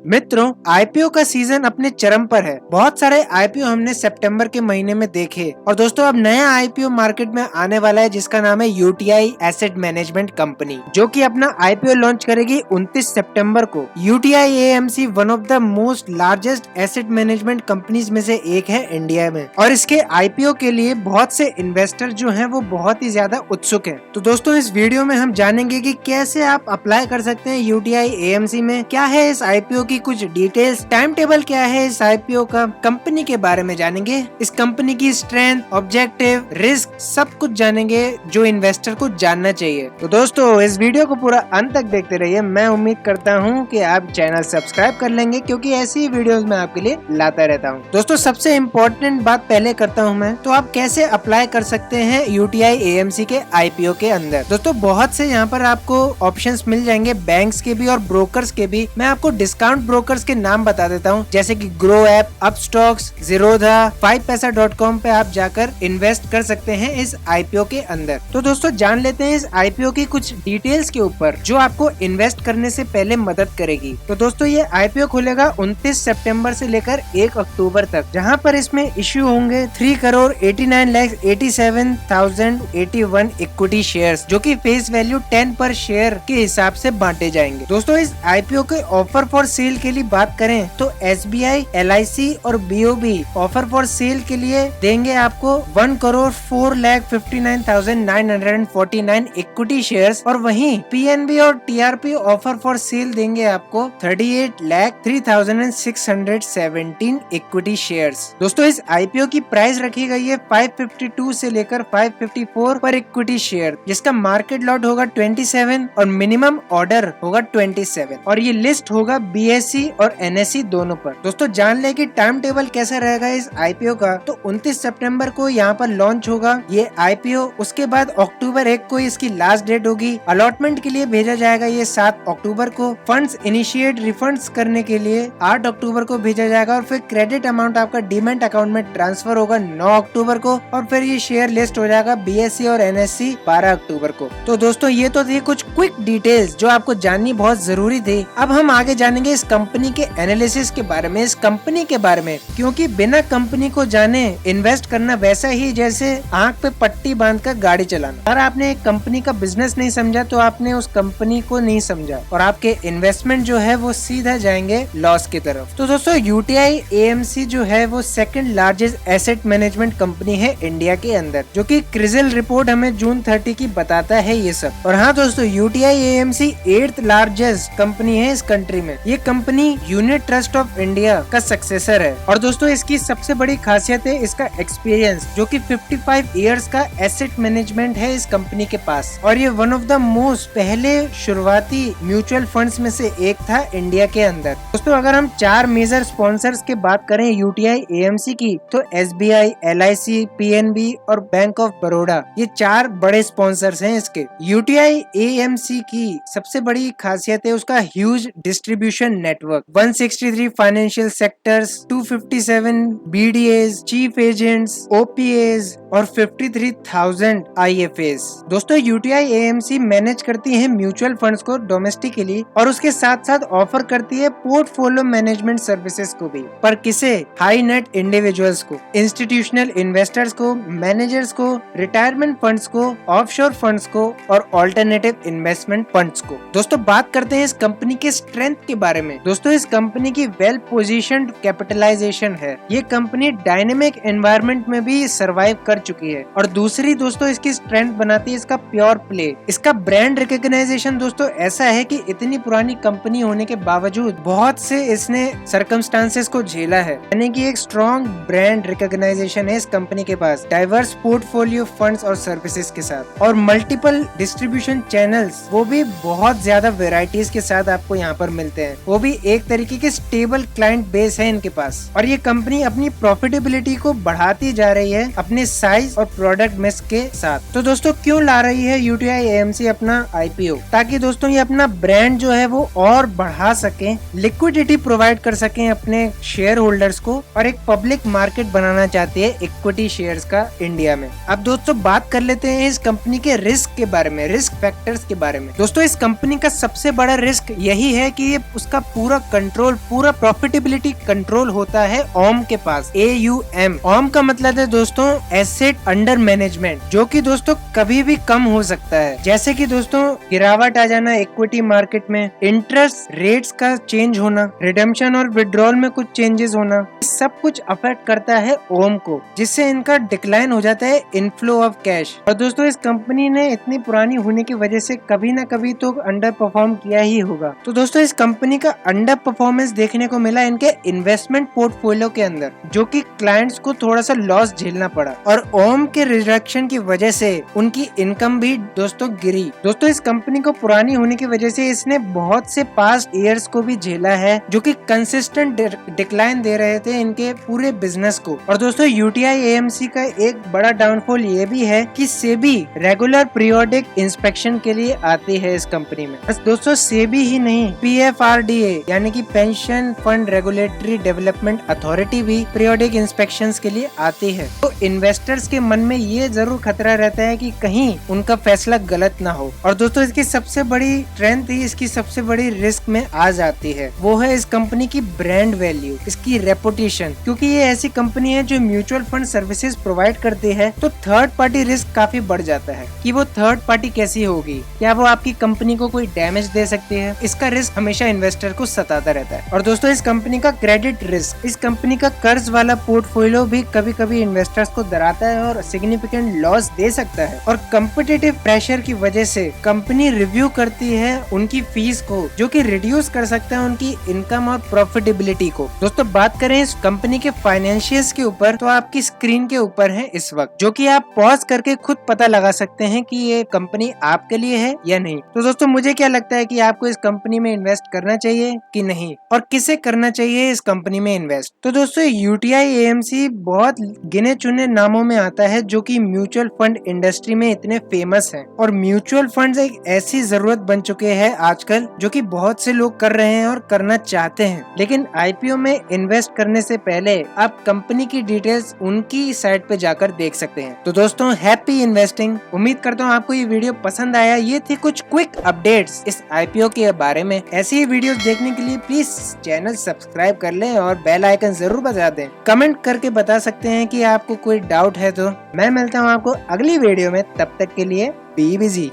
मित्रों, आईपीओ का सीजन अपने चरम पर है। बहुत सारे आईपीओ हमने सितंबर के महीने में देखे और दोस्तों अब नया आईपीओ मार्केट में आने वाला है जिसका नाम है यूटीआई एसेट मैनेजमेंट कंपनी, जो कि अपना आईपीओ लॉन्च करेगी 29 सितंबर को। UTI AMC one of the most largest asset management companies में से एक है इंडिया में, और इसके आईपीओ के लिए बहुत से इन्वेस्टर जो हैं वो बहुत ही ज्यादा उत्सुक हैं। तो दोस्तों इस वीडियो में हम जानेंगे कि कैसे आप अप्लाई कर सकते हैं यूटीआई एएमसी में, क्या है इस आईपीओ की कुछ डिटेल्स, टाइम टेबल क्या है इस आईपीओ का, कंपनी के बारे में जानेंगे, इस कंपनी की स्ट्रेंथ, ऑब्जेक्टिव, रिस्क, सब कुछ जानेंगे जो इन्वेस्टर को जानना चाहिए। तो दोस्तों इस वीडियो को पूरा अंत तक देखते रहिए। मैं उम्मीद करता हूँ कि आप चैनल सब्सक्राइब कर लेंगे क्योंकि ऐसी ही वीडियोस मैं आपके लिए लाता रहता हूँ। दोस्तों सबसे इम्पोर्टेंट बात पहले करता हूँ मैं, तो आप कैसे अप्लाई कर सकते हैं यूटीआई एएमसी के आईपीओ के अंदर। दोस्तों बहुत से यहाँ पर आपको ऑप्शंस मिल जाएंगे, बैंक्स के भी और ब्रोकर्स के भी। मैं आपको डिस्काउंट ब्रोकर्स के नाम बता देता हूँ, जैसे कि grow app, Upstox, Zerodha, 5paisa.com पे आप जाकर इन्वेस्ट कर सकते हैं इस आईपीओ के अंदर। तो दोस्तों जान लेते हैं इस आईपीओ की कुछ डिटेल्स के ऊपर जो आपको इन्वेस्ट करने से पहले मदद करेगी। तो दोस्तों ये आईपीओ खुलेगा 29 सितंबर से लेकर 1 अक्टूबर तक, जहां पर इसमें इश्यू होंगे 3,89,87,081 इक्विटी शेयर्स, जो कि फेस वैल्यू 10 पर शेयर के हिसाब से बांटे जाएंगे। दोस्तों इस आईपीओ के ऑफर फॉर सेल के लिए बात करें तो एसबीआई, एलआईसी और बीओबी ऑफर फॉर सेल के लिए देंगे आपको 1,04,59,949 इक्विटी शेयर्स, और वहीं पीएनबी और टीआरपी ऑफर फॉर सेल देंगे आपको 38,03,617 इक्विटी शेयर्स। दोस्तों इस आईपीओ की प्राइस रखी गई है 552 से लेकर 554 पर इक्विटी शेयर, जिसका मार्केट लॉट होगा 27 और मिनिमम ऑर्डर होगा 27, और ये लिस्ट होगा बीएसई और एनएसई दोनों पर। दोस्तों जान ले कि टाइम टेबल कैसा रहेगा इस आईपीओ का। तो 29 सितंबर को यहाँ पर लॉन्च होगा ये आईपीओ, उसके बाद अक्टूबर 1 को इसकी लास्ट डेट होगी। अलॉटमेंट के लिए भेजा जाएगा ये 7 अक्टूबर को। फंड्स इनिशिएट रिफंड्स करने के लिए 8 अक्टूबर को भेजा जाएगा, और फिर क्रेडिट अमाउंट आपका डीमैट अकाउंट में ट्रांसफर होगा 9 अक्टूबर को, और फिर ये शेयर लिस्ट हो जाएगा बीएसई और एनएसई 12 अक्टूबर को। तो दोस्तों ये तो थी कुछ क्विक डिटेल्स जो आपको जाननी बहुत जरूरी थी। अब हम आगे जानेंगे इस कंपनी के एनालिसिस के बारे में, इस कंपनी के बारे में, क्योंकि बिना कंपनी को जाने इन्वेस्ट करना वैसा ही जैसे आंख पे पट्टी बांधकर गाड़ी चलाना। अगर आपने एक कंपनी का बिजनेस नहीं समझा तो आपने उस कंपनी को नहीं समझा, और आपके इन्वेस्टमेंट जो है वो सीधा जाएंगे लॉस की तरफ। तो दोस्तों यूटीआई एएमसी जो है वो second largest asset management company है इंडिया के अंदर, जो कि क्रिजल रिपोर्ट हमें जून 30 की बताता है ये सब। और हाँ दोस्तों UTI AMC 8th largest company है इस कंट्री में। ये company unit trust of India का सक्सेसर है, और दोस्तों इसकी सबसे बड़ी खासियत है इसका एक्सपीरियंस, जो कि 55 इयर्स का एसेट मैनेजमेंट है इस कंपनी के पास, और ये वन ऑफ द मोस्ट पहले शुरुआती म्यूचुअल फंड्स में से एक था इंडिया के अंदर। दोस्तों अगर हम 4 मेजर स्पॉन्सर्स की बात करें यूटीआई एएमसी की, तो एसबीआई, एलआईसी, पीएनबी और बैंक ऑफ बड़ौदा, ये 4 बड़े स्पॉन्सर्स हैं इसके। यूटीआई एएमसी की सबसे बड़ी खासियत है उसका huge distribution network, 163 financial sectors, 257 BDAs, chief agents, OPAs और 53,000 आईएफएस। दोस्तों यूटीआई एएमसी मैनेज करती है म्यूचुअल फंड्स को डोमेस्टिकली, और उसके साथ साथ ऑफर करती है पोर्टफोलियो मैनेजमेंट सर्विसेज को भी। पर किसे? हाई नेट इंडिविजुअल्स को, इंस्टीट्यूशनल इन्वेस्टर्स को, मैनेजर्स को, रिटायरमेंट फंड्स को, ऑफशोर फंड्स को और ऑल्टरनेटिव इन्वेस्टमेंट फंड्स को। दोस्तों बात करते हैं इस कंपनी के स्ट्रेंथ के बारे में। दोस्तों इस कंपनी की वेल पोजीशन्ड कैपिटलाइजेशन है। ये कंपनी डायनेमिक एनवायरनमेंट में भी सर्वाइव कर चुकी है। और दूसरी दोस्तों इसकी स्ट्रेंथ बनाती है इसका प्योर प्ले। इसका ब्रांड रिकॉग्नाइजेशन दोस्तों ऐसा है कि इतनी पुरानी कंपनी होने के बावजूद बहुत से इसने सर्कमस्टांसेस को झेला है, यानी कि एक स्ट्रॉन्ग ब्रांड रिकॉग्नाइजेशन है इस कंपनी के पास, डाइवर्स पोर्टफोलियो फंड्स और सर्विसेज के साथ, और मल्टीपल डिस्ट्रीब्यूशन चैनल्स, वो भी बहुत ज्यादा वेराइटीज के साथ आपको यहाँ पर मिलते हैं। वो भी एक तरीके के स्टेबल क्लाइंट बेस है इनके पास, और ये कंपनी अपनी प्रॉफिटेबिलिटी को बढ़ाती जा रही है अपने साइज और प्रोडक्ट मिक्स के साथ। तो दोस्तों क्यों ला रही है यूटीआई एएमसी अपना आईपीओ? ताकि दोस्तों ये अपना ब्रांड जो है वो और बढ़ा सके, लिक्विडिटी प्रोवाइड कर सके अपने शेयर होल्डर्स को, और एक पब्लिक मार्केट बनाना चाहती है इक्विटी शेयर्स का इंडिया में। अब दोस्तों बात कर लेते हैं इस कंपनी के रिस्क के बारे में, रिस्क फैक्टर्स के बारे में। दोस्तों इस कंपनी का सबसे बड़ा रिस्क यही है कि ये उसका पूरा कंट्रोल, पूरा प्रॉफिटेबिलिटी कंट्रोल होता है ओम के पास। AUM, ओम का मतलब है दोस्तों एसेट अंडर मैनेजमेंट, जो कि दोस्तों कभी भी कम हो सकता है। जैसे कि दोस्तों गिरावट आ जाना इक्विटी मार्केट में, इंटरेस्ट रेट्स का चेंज होना, रिडेम्पशन और विड्रॉल में कुछ चेंजेस होना, सब कुछ अफेक्ट करता है ओम को, जिससे इनका डिक्लाइन हो जाता है इनफ्लो ऑफ कैश। और दोस्तों इस कंपनी ने इतनी पुरानी होने की वजह से कभी ना कभी तो अंडर परफॉर्म किया ही होगा। तो दोस्तों इस कंपनी का अंडर परफॉर्मेंस देखने को मिला इनके इन्वेस्टमेंट पोर्टफोलियो के अंदर, जो कि क्लाइंट्स को थोड़ा सा लॉस झेलना पड़ा, और ओम के रिडक्शन की वजह से उनकी इनकम भी दोस्तों गिरी। दोस्तों इस कंपनी को पुरानी होने की वजह से इसने बहुत से पास्ट ईयर्स को भी झेला है, जो कि कंसिस्टेंट डिक्लाइन दे रहे थे इनके पूरे बिजनेस को। और दोस्तों UTI AMC का एक बड़ा डाउनफॉल ये भी है कि सेबी रेगुलर पीरियोडिक इंस्पेक्शन के लिए आती है इस कंपनी में। बस दोस्तों सेबी ही नहीं, PFRDA यानी कि pension fund regulatory development authority भी पीरियोडिक इंस्पेक्शंस के लिए आती है। तो इन्वेस्टर्स के मन में ये जरूर खतरा रहता है कि कहीं उनका फैसला गलत ना हो। और दोस्तों इसकी सबसे बड़ी स्ट्रेंथ ही इसकी सबसे बड़ी रिस्क में आ जाती है, वो है इस कंपनी की ब्रांड वैल्यू, इसकी रेपुटेशन। क्योंकि ये ऐसी कंपनी है जो म्यूचुअल फंड सर्विसेज प्रोवाइड करती है, तो थर्ड पार्टी रिस्क काफी बढ़ जाता है कि वो थर्ड पार्टी कैसी होगी, क्या वो आपकी कंपनी को कोई डैमेज दे सकती है। इसका रिस्क हमेशा इन्वेस्टर को सताता रहता है। और दोस्तों इस कंपनी का क्रेडिट रिस्क, इस कंपनी का कर्ज वाला पोर्टफोलियो भी कभी कभी इन्वेस्टर्स को डराता है और सिग्निफिकेंट लॉस दे सकता है। और कम्पिटिटिव प्रेशर की वजह से कंपनी रिव्यू करती है उनकी फीस को, जो कि रिड्यूस कर सकता है उनकी इनकम और प्रॉफिटेबिलिटी को। दोस्तों बात करें इस कंपनी के फाइनेंशियल्स के ऊपर, तो आपकी स्क्रीन के ऊपर है इस वक्त, जो कि आप पॉज करके खुद पता लगा सकते हैं कि ये कंपनी आपके लिए है या नहीं। तो दोस्तों मुझे क्या लगता है कि आपको इस कंपनी में इन्वेस्ट करना चाहिए कि नहीं, और किसे करना चाहिए इस कंपनी में इन्वेस्ट। तो दोस्तों UTI AMC बहुत गिने चुने नामों में आता है जो कि म्यूचुअल फंड इंडस्ट्री में इतने फेमस हैं। और म्यूचुअल फंड्स एक ऐसी जरूरत बन चुके हैं आजकल, जो कि बहुत से लोग कर रहे हैं और करना चाहते हैं। लेकिन IPO में इन्वेस्ट करने से पहले आप कंपनी की डिटेल्स उनकी साइट पे जाकर देख सकते हैं। तो दोस्तों हैप्पी इन्वेस्टिंग। उम्मीद करता हूँ आपको ये वीडियो पसंद आया। ये थी कुछ क्विक अपडेट्स इस IPO के बारे में। ऐसी ही वीडियोस देखने के लिए प्लीज चैनल सब्सक्राइब कर लें और बेल आइकन जरूर बजा दें। कमेंट करके बता सकते हैं कि आपको कोई डाउट है तो। मैं मिलता हूँ आपको अगली वीडियो में, तब तक के लिए बी बिजी।